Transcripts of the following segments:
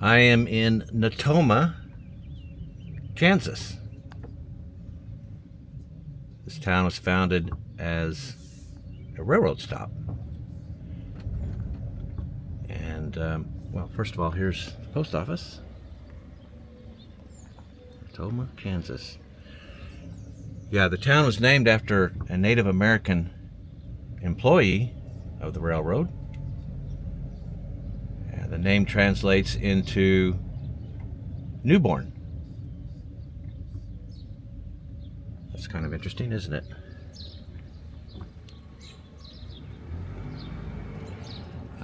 I am in Natoma, Kansas. This town was founded as a railroad stop. And, well, first of all, here's the post office. Natoma, Kansas. Yeah, the town was named after a Native American employee of the railroad. And the name translates into newborn. That's kind of interesting, isn't it?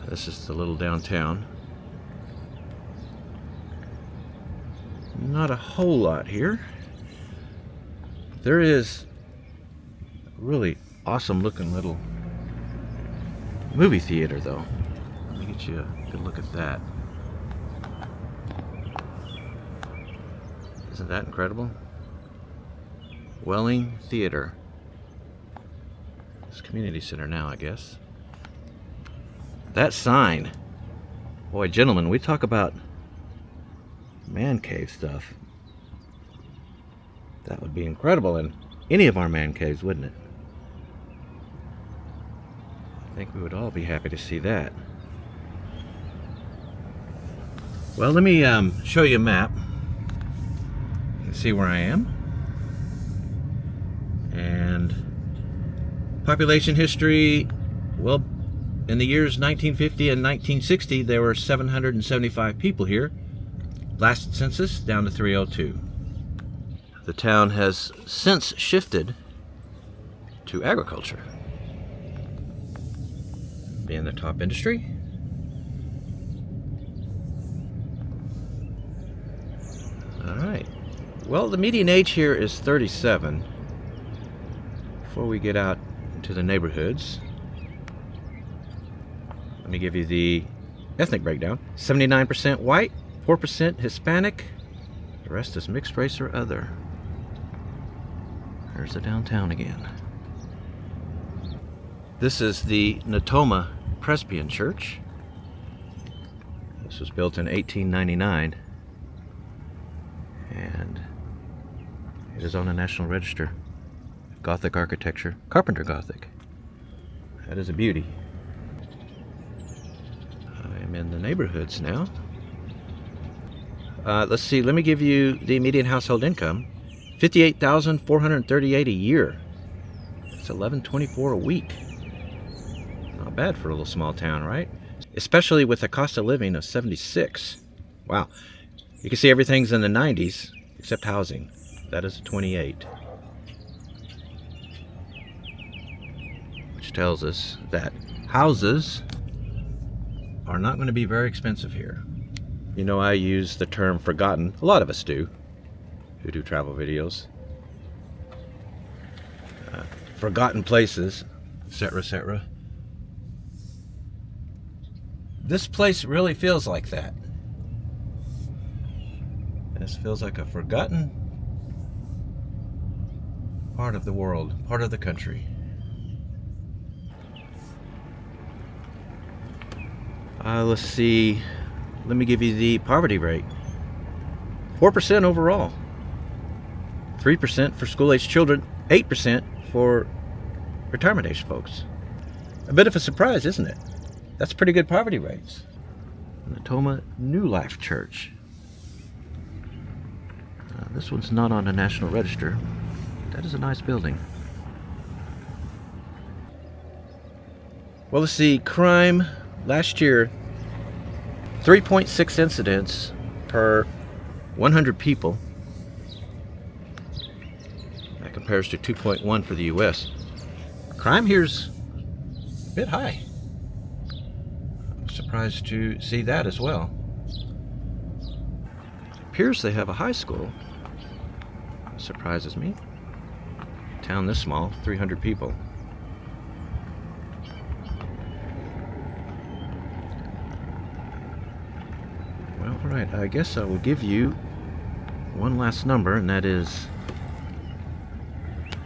This is the little downtown. Not a whole lot here. There is a really awesome looking little movie theater though. Let me get you a good look at that. Isn't that incredible? Welling Theater. It's a community center now, I guess. That sign. Boy, gentlemen, we talk about man cave stuff. That would be incredible in any of our man caves, wouldn't it? I think we would all be happy to see that. Well, let me show you a map. You can see where I am. And population history, well, in the years 1950 and 1960, there were 775 people here. Last census, down to 302. The town has since shifted to agriculture, being the top industry. All right. Well, the median age here is 37. Before we get out into the neighborhoods, let me give you the ethnic breakdown. 79% white, 4% Hispanic, the rest is mixed race or other. There's the downtown again. This is the Natoma Presbyterian Church. This was built in 1899 and it is on the National Register. Gothic architecture, Carpenter Gothic. That is a beauty. I am in the neighborhoods now. Let's see, let me give you the median household income. $58,438 a year. It's $11.24 a week. Not bad for a little small town, right? Especially with a cost of living of $76. Wow. You can see everything's in the 90s except housing. That is a 28. Which tells us that houses are not going to be very expensive here. You know, I use the term forgotten. A lot of us do, who do travel videos. Forgotten places, etc., etc. This place really feels like that. This feels like a forgotten part of the world, part of the country. Let's see. Let me give you the poverty rate. 4% overall. 3% for school-aged children. 8% for retirement-age folks. A bit of a surprise, isn't it? That's pretty good poverty rates. Natoma New Life Church. This one's not on the National Register. That is a nice building. Well, let's see. Crime last year, 3.6 incidents per 100 people. That compares to 2.1 for the U.S. Crime here's a bit high. I'm surprised to see that as well. It appears they have a high school. Surprises me. Town this small, 300 people. Well, all right, I guess I will give you one last number, and that is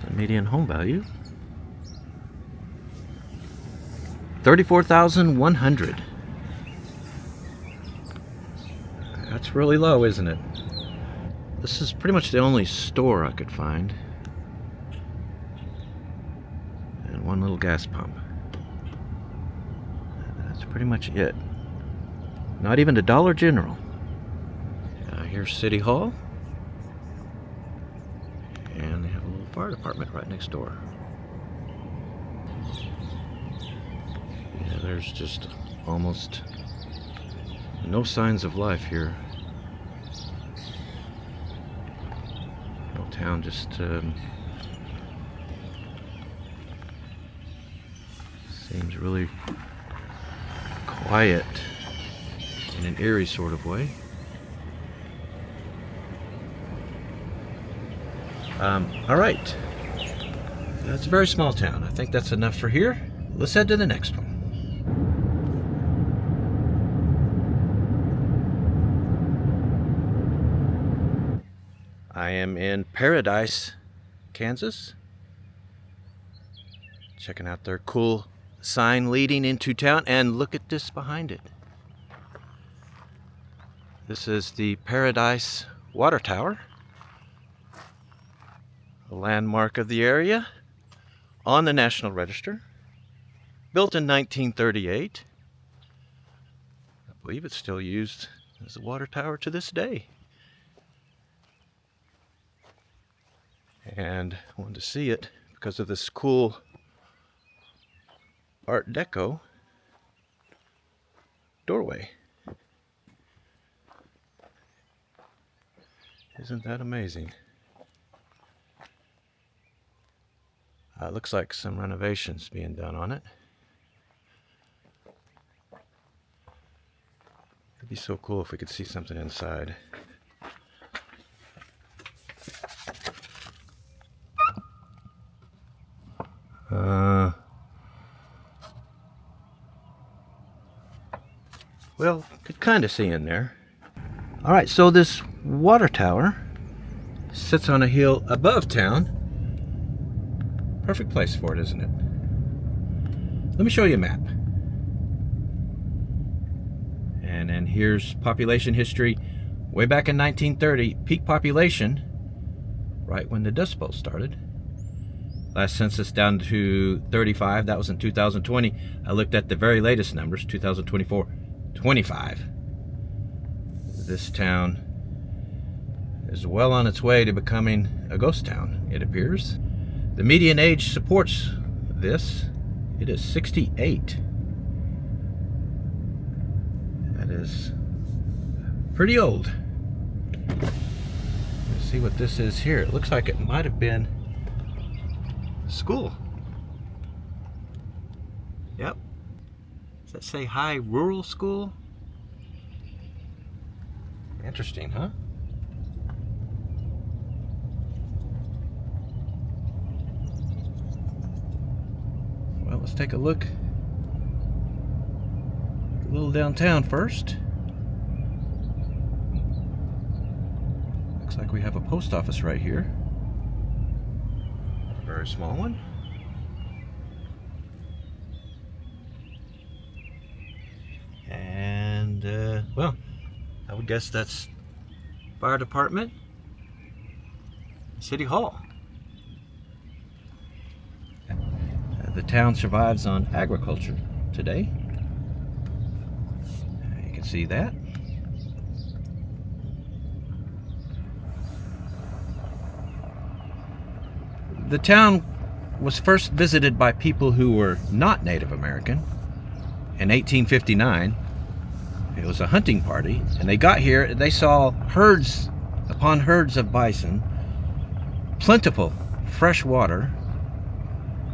the median home value. $34,100. That's really low, isn't it? This is pretty much the only store I could find. And one little gas pump. That's pretty much it. Not even the Dollar General. Here's City Hall. And they have a little fire department right next door. Yeah, there's just almost no signs of life here. No town, just seems really quiet in an eerie sort of way. All right, that's a very small town. I think that's enough for here. Let's head to the next one. I am in Paradise, Kansas. Checking out their cool sign leading into town, and look at this behind it. This is the Paradise Water Tower, a landmark of the area on the National Register, built in 1938. I believe it's still used as a water tower to this day. And I wanted to see it because of this cool Art Deco doorway. Isn't that amazing? Looks like some renovations being done on it. It'd be so cool if we could see something inside. Well, could kind of see in there. All right, so this water tower sits on a hill above town. Perfect place for it, isn't it? Let me show you a map. And then here's population history. Way back in 1930, peak population, right when the Dust Bowl started. Last census down to 35, that was in 2020. I looked at the very latest numbers, 2024, 25. This town is well on its way to becoming a ghost town, it appears. The median age supports this. It is 68. That is pretty old. Let's see what this is here. It looks like it might have been school. Yep. Does that say High Rural School? Interesting, huh? Well, let's take a look a little downtown first. Looks like we have a post office right here. A very small one. And, well, I would guess that's fire department, City Hall. The town survives on agriculture today. You can see that. The town was first visited by people who were not Native American in 1859. It was a hunting party, and they got here and they saw herds upon herds of bison, plentiful fresh water,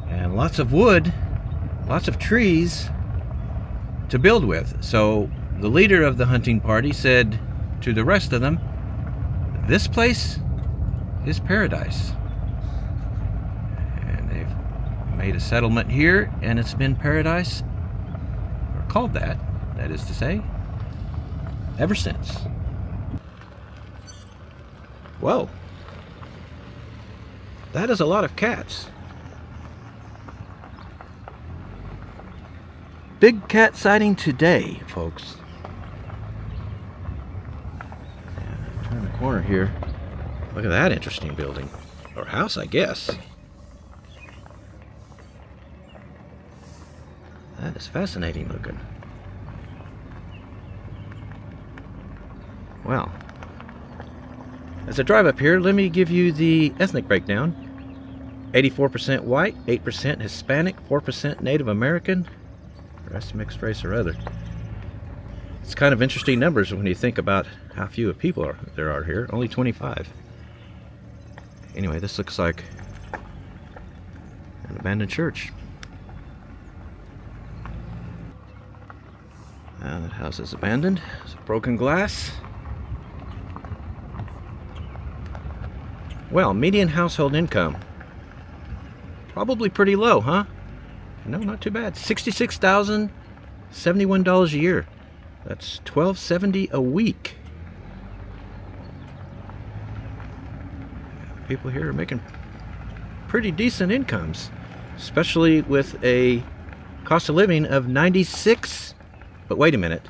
and lots of wood, lots of trees to build with. So the leader of the hunting party said to the rest of them, "This place is paradise." And they've made a settlement here, and it's been paradise, or called that is to say, ever since. Whoa. That is a lot of cats. Big cat sighting today, folks. corner here. Look at that interesting building. Or house, I guess. That is fascinating looking. Well, as I drive up here, let me give you the ethnic breakdown. 84% white, 8% Hispanic, 4% Native American, the rest mixed race or other. It's kind of interesting numbers when you think about how few people there are here. Only 25. Anyway, this looks like an abandoned church. That house is abandoned. It's broken glass. Well, median household income. Probably pretty low, huh? No, not too bad. $66,071 a year. That's $1,270 a week. People here are making pretty decent incomes, especially with a cost of living of 96. But wait a minute.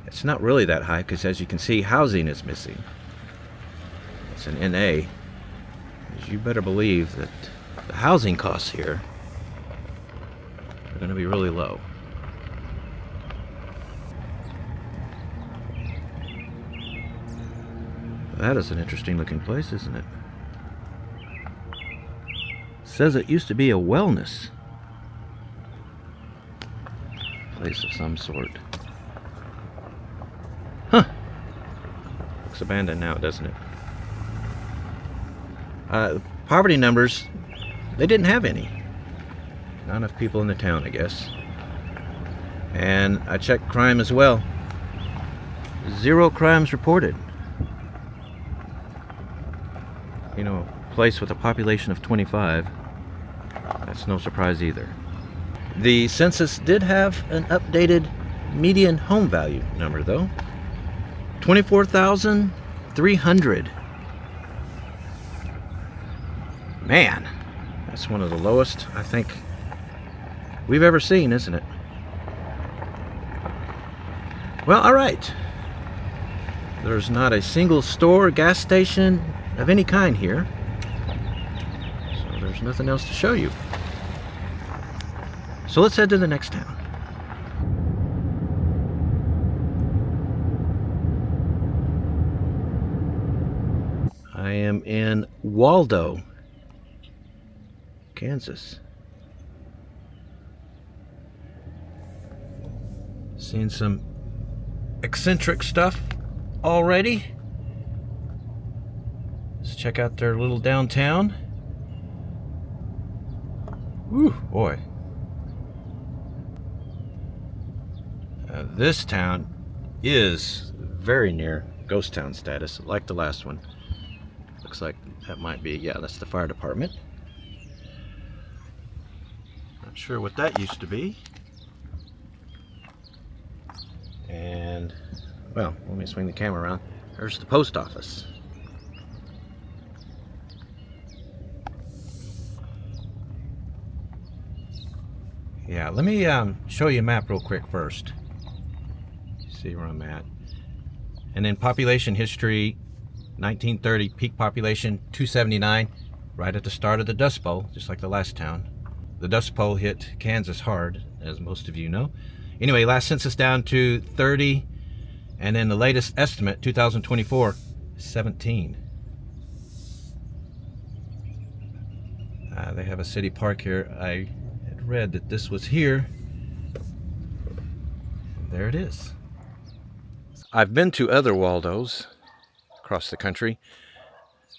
It's not really that high because, as you can see, housing is missing. It's an NA. You better believe that the housing costs here are going to be really low. That is an interesting looking place, isn't it? Says it used to be a wellness place of some sort. Huh. Looks abandoned now, doesn't it? Poverty numbers, they didn't have any. Not enough people in the town, I guess. And I checked crime as well. 0 crimes reported. You know, a place with a population of 25, that's no surprise either. The census did have an updated median home value number, though. $24,300. Man, that's one of the lowest I think we've ever seen, isn't it? Well, all right. There's not a single store, gas station of any kind here, so there's nothing else to show you. So let's head to the next town. I am in Waldo, Kansas. Seen some eccentric stuff already. Let's check out their little downtown. Woo, boy. This town is very near ghost town status, like the last one. Looks like that might be, yeah, that's the fire department. Not sure what that used to be. And, well, let me swing the camera around. There's the post office. Yeah, let me show you a map real quick first. See where I'm at. And then population history, 1930, peak population 279, right at the start of the Dust Bowl, just like the last town. The Dust Bowl hit Kansas hard, as most of you know. Anyway, last census down to 30, and then the latest estimate, 2024, 17. They have a city park here. I had read that this was here. There it is. I've been to other Waldos across the country.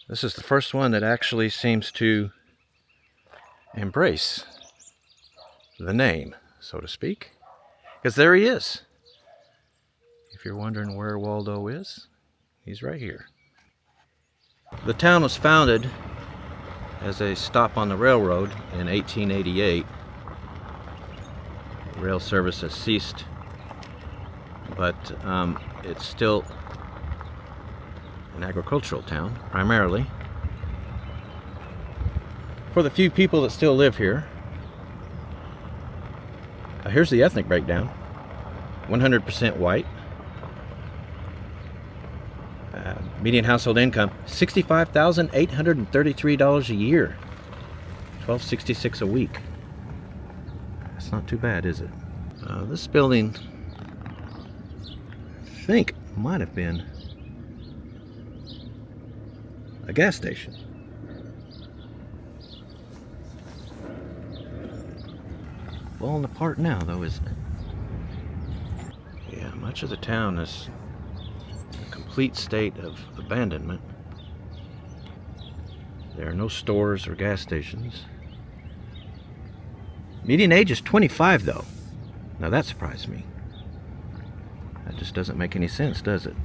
This is the first one that actually seems to embrace the name, so to speak. Because there he is. If you're wondering where Waldo is, he's right here. The town was founded as a stop on the railroad in 1888. Rail service has ceased, but it's still an agricultural town, primarily. For the few people that still live here, here's the ethnic breakdown. 100% white. Median household income, $65,833 a year. $12.66 a week. That's not too bad, is it? This building, I think, might have been a gas station. Falling apart now, though, isn't it? Yeah, much of the town is in a complete state of abandonment. There are no stores or gas stations. Median age is 25, though. Now that surprised me. That just doesn't make any sense, does it?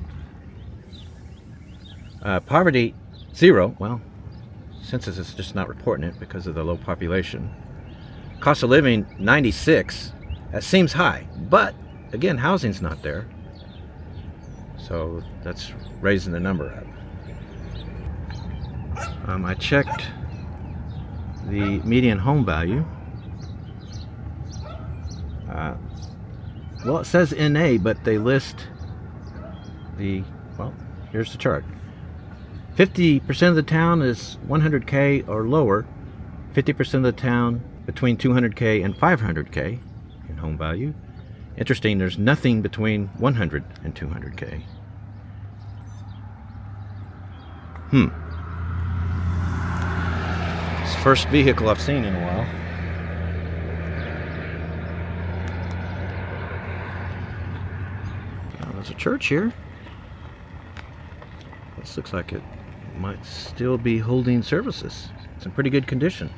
Poverty, 0. Well, Census is just not reporting it because of the low population. Cost of living, 96. That seems high, but again, housing's not there. So that's raising the number up. I checked the median home value. Well, it says NA, but they list the, well, here's the chart. 50% of the town is 100K or lower. 50% of the town between 200K and 500K in home value. Interesting, there's nothing between 100 and 200K. It's the first vehicle I've seen in a while. There's a church here. This looks like it might still be holding services. It's in pretty good condition.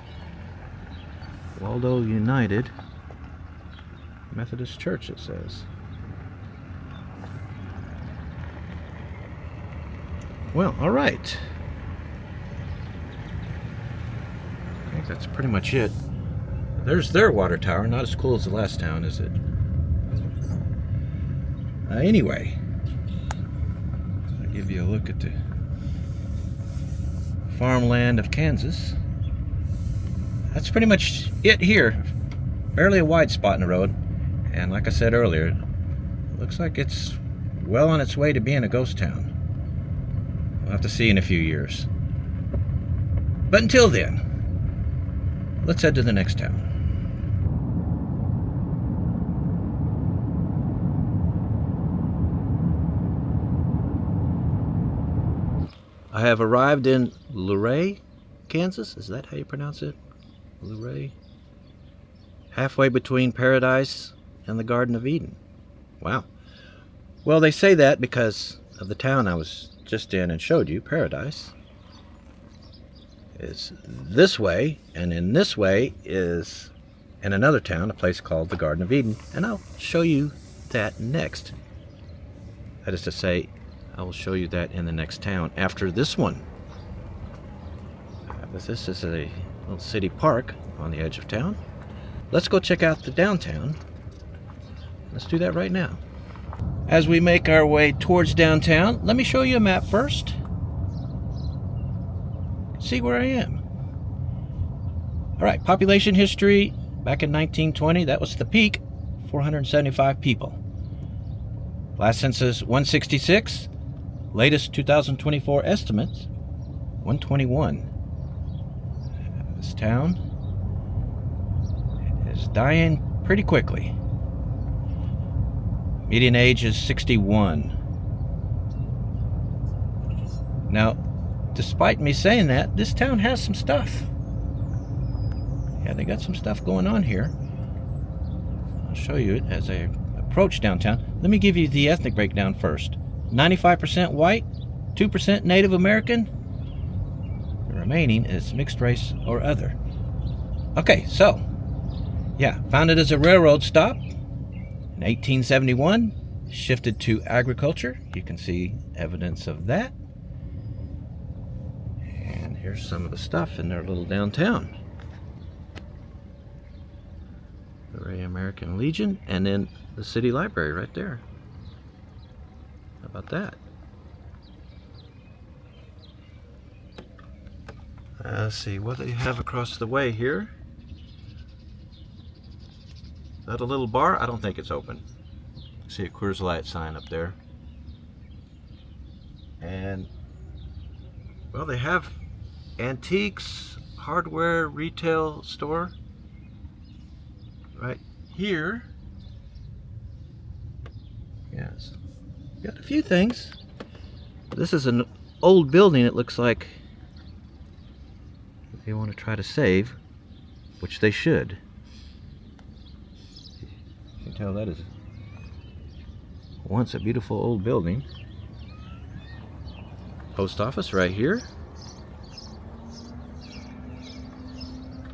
Waldo United Methodist Church, it says. Well, all right. I think that's pretty much it. There's their water tower. Not as cool as the last town, is it? Anyway, I'll give you a look at the farmland of Kansas. That's pretty much it here. Barely a wide spot in the road. And like I said earlier, it looks like it's well on its way to being a ghost town. We'll have to see in a few years. But until then, let's head to the next town. I have arrived in Luray, Kansas. Is that how you pronounce it? Luray? Halfway between paradise and the Garden of Eden. Wow. Well, they say that because of the town I was just in and showed you, Paradise. Is this way, and in this way is in another town, a place called the Garden of Eden, and I'll show you that next. That is to say, I will show you that in the next town after this one. This is a little city park on the edge of town. Let's go check out the downtown. Let's do that right now. As we make our way towards downtown, let me show you a map first. See where I am. All right, population history back in 1920, that was the peak, 475 people. Last census, 166. Latest 2024 estimates, 121. This town is dying pretty quickly. Median age is 61. Now, despite me saying that, this town has some stuff. Yeah, they got some stuff going on here. I'll show you it as I approach downtown. Let me give you the ethnic breakdown first. 95% white, 2% Native American. The remaining is mixed race or other. Okay, so, yeah, founded as a railroad stop in 1871, shifted to agriculture. You can see evidence of that. And here's some of the stuff in their little downtown. The American Legion, and then the city library right there. How about that? Let's see, what do you have across the way here? Is that a little bar? I don't think it's open. See a Coors Light sign up there. And well, they have antiques, hardware, retail store right here. Yes, got a few things. This is an old building. It looks like they want to try to save, which they should. You can tell that is once a beautiful old building. Post office right here.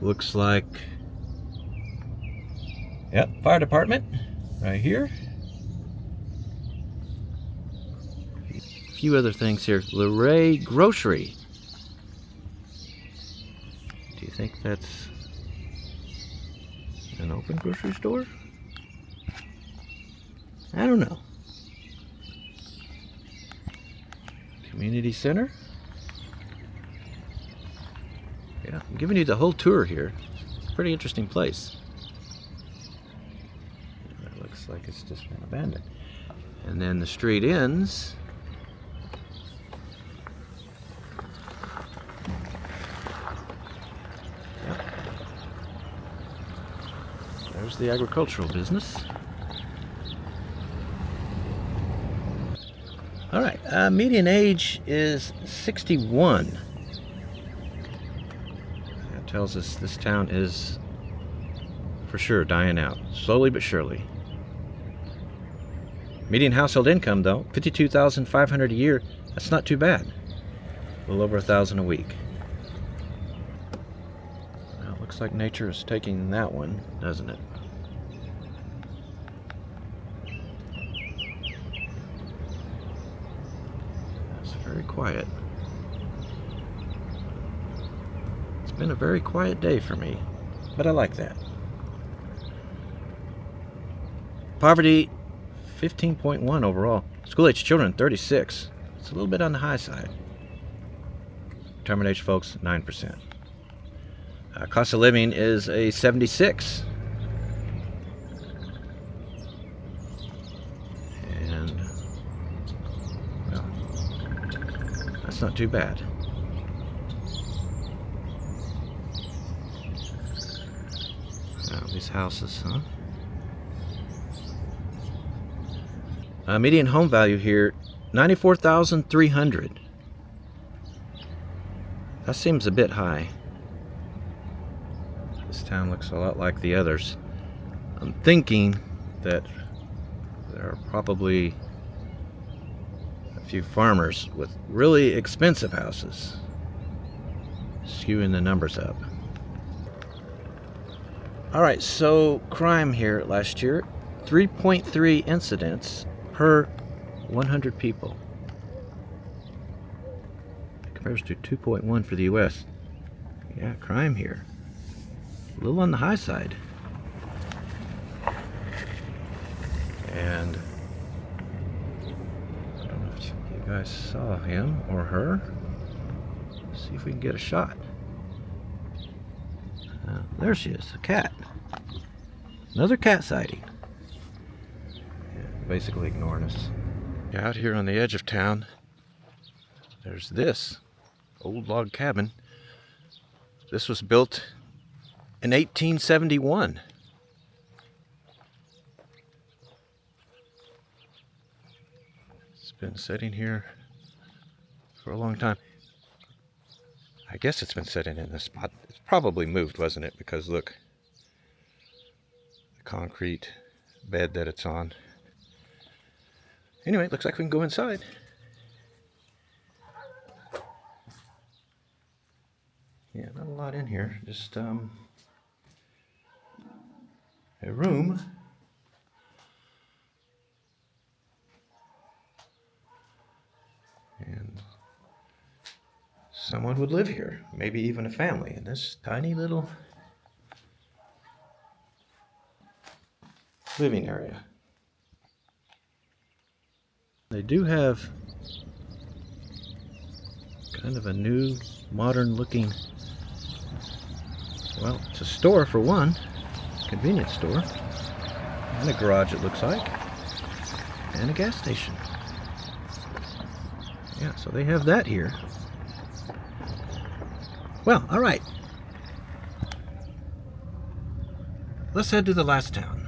Looks like, yep, fire department right here. A few other things here. Luray Grocery. Do you think that's an open grocery store? I don't know. Community center. Yeah, I'm giving you the whole tour here. It's a pretty interesting place. It looks like it's just been abandoned. And then the street ends. Yep. There's the agricultural business. All right, median age is 61. That tells us this town is for sure dying out, slowly but surely. Median household income, though, $52,500 a year. That's not too bad. A little over $1,000 a week. Well, it looks like nature is taking that one, doesn't it? Very quiet. It's been a very quiet day for me, but I like that. Poverty, 15.1 overall. School-age children, 36. It's a little bit on the high side. Retirement age folks, 9%. Cost of living is a 76. That's not too bad. Oh, these houses, huh? Median home value here, $94,300. That seems a bit high. This town looks a lot like the others. I'm thinking that there are probably few farmers with really expensive houses, skewing the numbers up. All right, so crime here last year, 3.3 incidents per 100 people. It compares to 2.1 for the US. Yeah, crime here, a little on the high side. And you guys saw him or her. Let's see if we can get a shot. There she is, a cat. Another cat sighting. Yeah, basically ignoring us. Out here on the edge of town, there's this old log cabin. This was built in 1871. Been sitting here for a long time. I guess it's been sitting in this spot. It's probably moved, wasn't it? Because look, the concrete bed that it's on. Anyway, it looks like we can go inside. Yeah, not a lot in here. Just a room. And someone would live here, maybe even a family, in this tiny little living area. They do have kind of a new, modern looking, well, it's a store for one, convenience store, and a garage it looks like, and a gas station. Yeah, so they have that here. Well, all right. Let's head to the last town.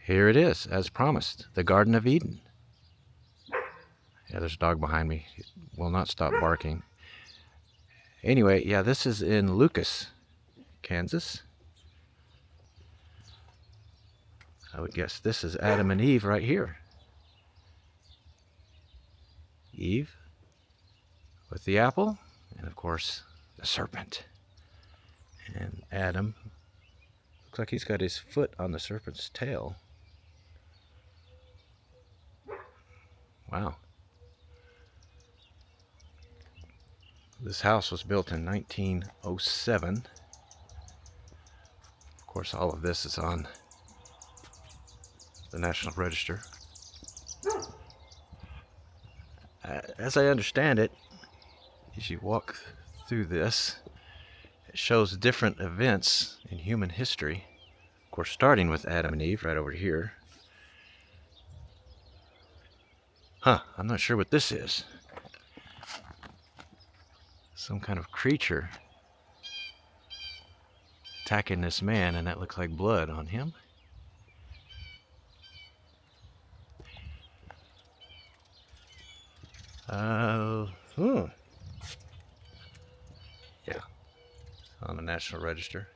Here it is, as promised, the Garden of Eden. Yeah, there's a dog behind me. It will not stop barking. Anyway, yeah, this is in Lucas, Kansas. I would guess this is Adam and Eve right here. Eve with the apple, and of course, the serpent. And Adam, looks like he's got his foot on the serpent's tail. Wow. This house was built in 1907. Of course, all of this is on the National Register. As I understand it, as you walk through this, it shows different events in human history. Of course, starting with Adam and Eve right over here. I'm not sure what this is. Some kind of creature attacking this man, and that looks like blood on him. Yeah, on the National Register.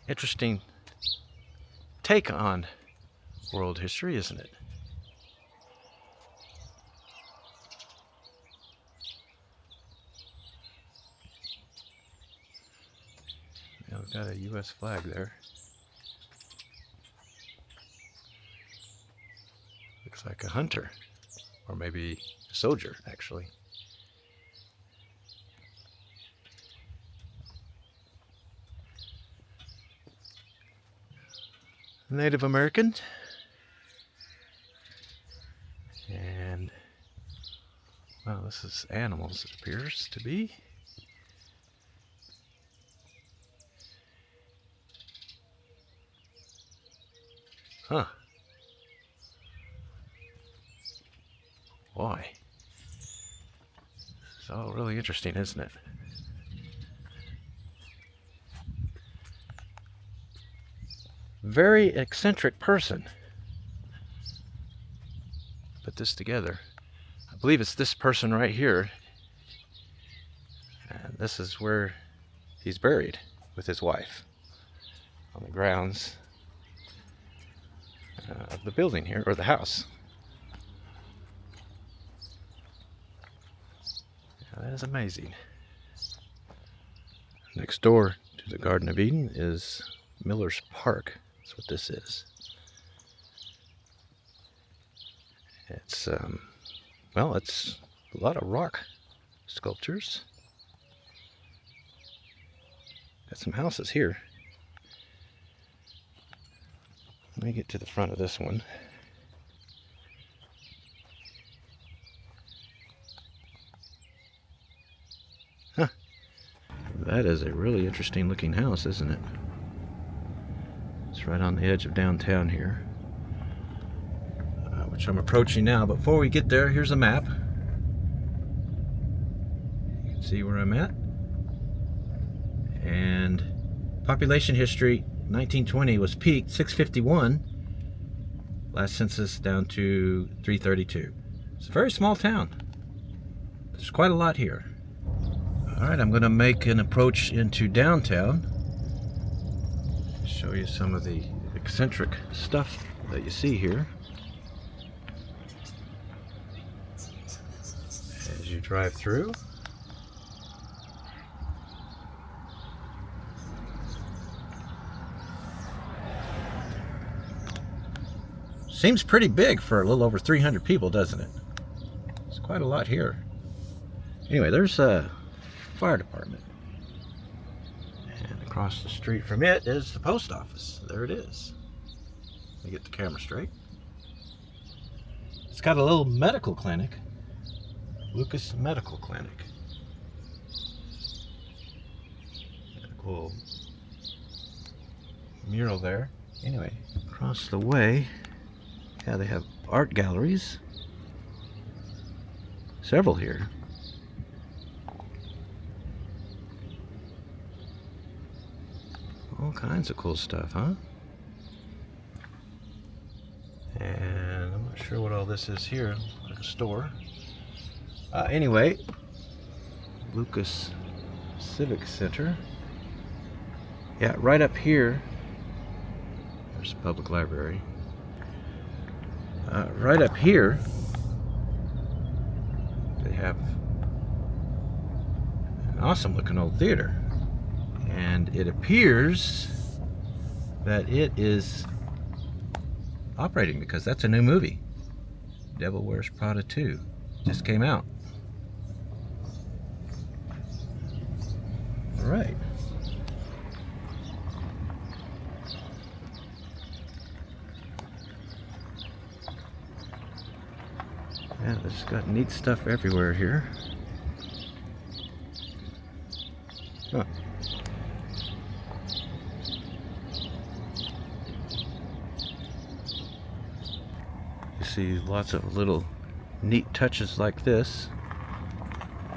Interesting take on world history, isn't it? Yeah, we've got a U.S. flag there. Looks like a hunter, or maybe a soldier, actually. Native American. And, well, this is animals, it appears to be. Huh. Boy. It's all really interesting, isn't it? Very eccentric person. Put this together. I believe it's this person right here. And this is where he's buried with his wife. On the grounds of the building here, or the house. Yeah, that is amazing. Next door to the Garden of Eden is Miller's Park. That's what this is. It's, well, it's a lot of rock sculptures. Got some houses here. Let me get to the front of this one. Huh. That is a really interesting looking house, isn't it? It's right on the edge of downtown here, which I'm approaching now. But before we get there, here's a map. You can see where I'm at. And population history, 1920 was peak 651. Last census down to 332. It's a very small town. There's quite a lot here. All right, I'm going to make an approach into downtown. Show you some of the eccentric stuff that you see here. As you drive through. Seems pretty big for a little over 300 people, doesn't it? It's quite a lot here. Anyway, there's a fire department. And across the street from it is the post office. There it is. Let me get the camera straight. It's got a little medical clinic. Lucas Medical Clinic. Got a cool mural there. Anyway, across the way, yeah, they have art galleries. Several here. All kinds of cool stuff, huh? And I'm not sure what all this is here. Like a store. Anyway, Lucas Civic Center. Yeah, right up here. There's a public library. Right up here, they have an awesome looking old theater. And it appears that it is operating because that's a new movie. Devil Wears Prada 2 just came out. All right. Yeah, it's got neat stuff everywhere here. Huh. You see lots of little neat touches like this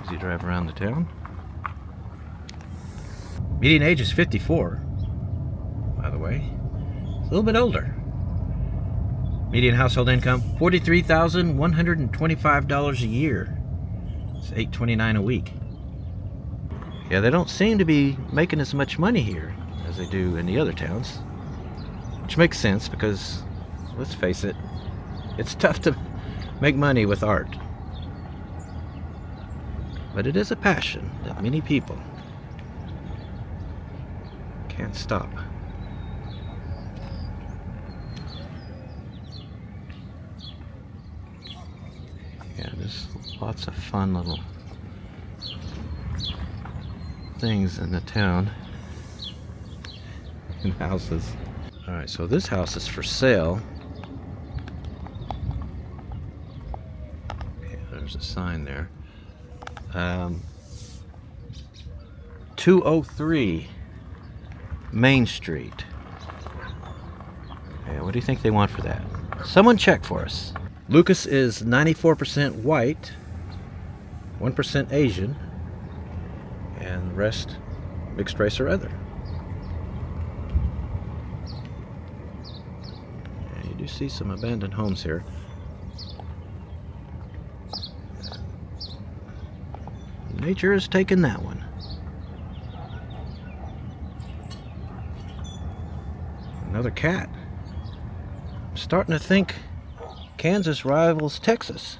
as you drive around the town. Median age is 54, by the way. It's a little bit older. Median household income, $43,125 a year. It's $829 a week. Yeah, they don't seem to be making as much money here as they do in the other towns. Which makes sense because, let's face it, it's tough to make money with art. But it is a passion that many people can't stop. Yeah, there's lots of fun little things in the town and houses. Alright, so this house is for sale. Yeah, there's a sign there. 203 Main Street. Yeah, what do you think they want for that? Someone check for us. Lucas is 94% white, 1% Asian, and the rest mixed race or other. And you do see some abandoned homes here. Nature has taken that one. Another cat. I'm starting to think Kansas rivals Texas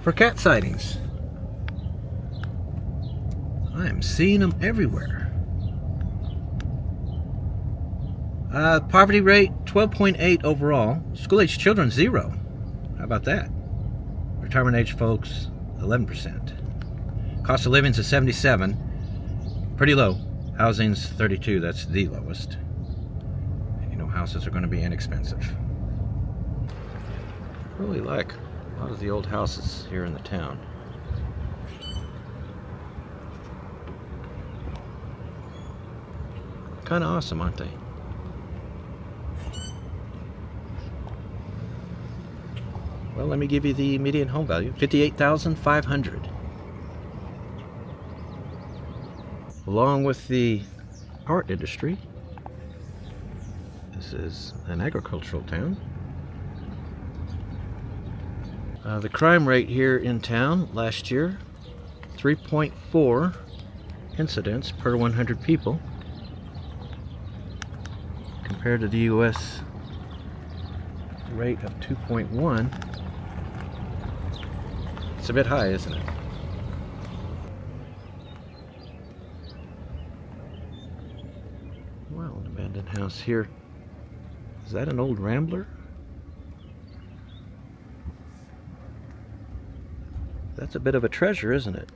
for cat sightings. I am seeing them everywhere. Poverty rate 12.8 overall. School-age children 0. How about that? Retirement age folks 11%. Cost of living is 77. Pretty low. Housing's 32. That's the lowest. You know, houses are going to be inexpensive. I really like a lot of the old houses here in the town. Kind of awesome, aren't they? Well, let me give you the median home value, $58,500. Along with the art industry, this is an agricultural town. The crime rate here in town last year, 3.4 incidents per 100 people, compared to the U.S. rate of 2.1. It's a bit high, isn't it? Well, an abandoned house here. Is that an old Rambler? That's a bit of a treasure, isn't it?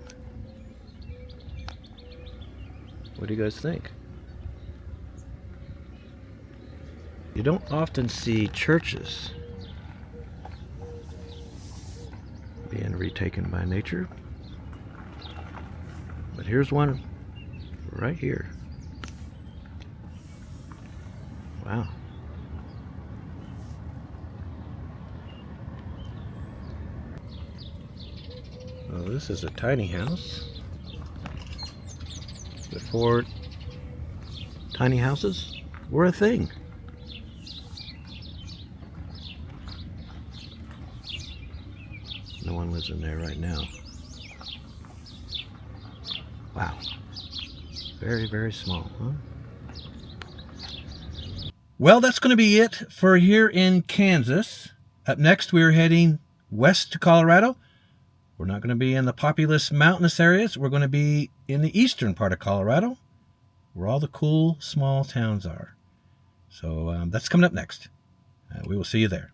What do you guys think? You don't often see churches be taken by nature. But here's one right here. Wow. Well, this is a tiny house. Before tiny houses were a thing. No one lives in there right now. Wow. Very, very small, huh? Well, that's going to be it for here in Kansas. Up next, we're heading west to Colorado. We're not going to be in the populous mountainous areas. We're going to be in the eastern part of Colorado, where all the cool small towns are. So that's coming up next. We will see you there.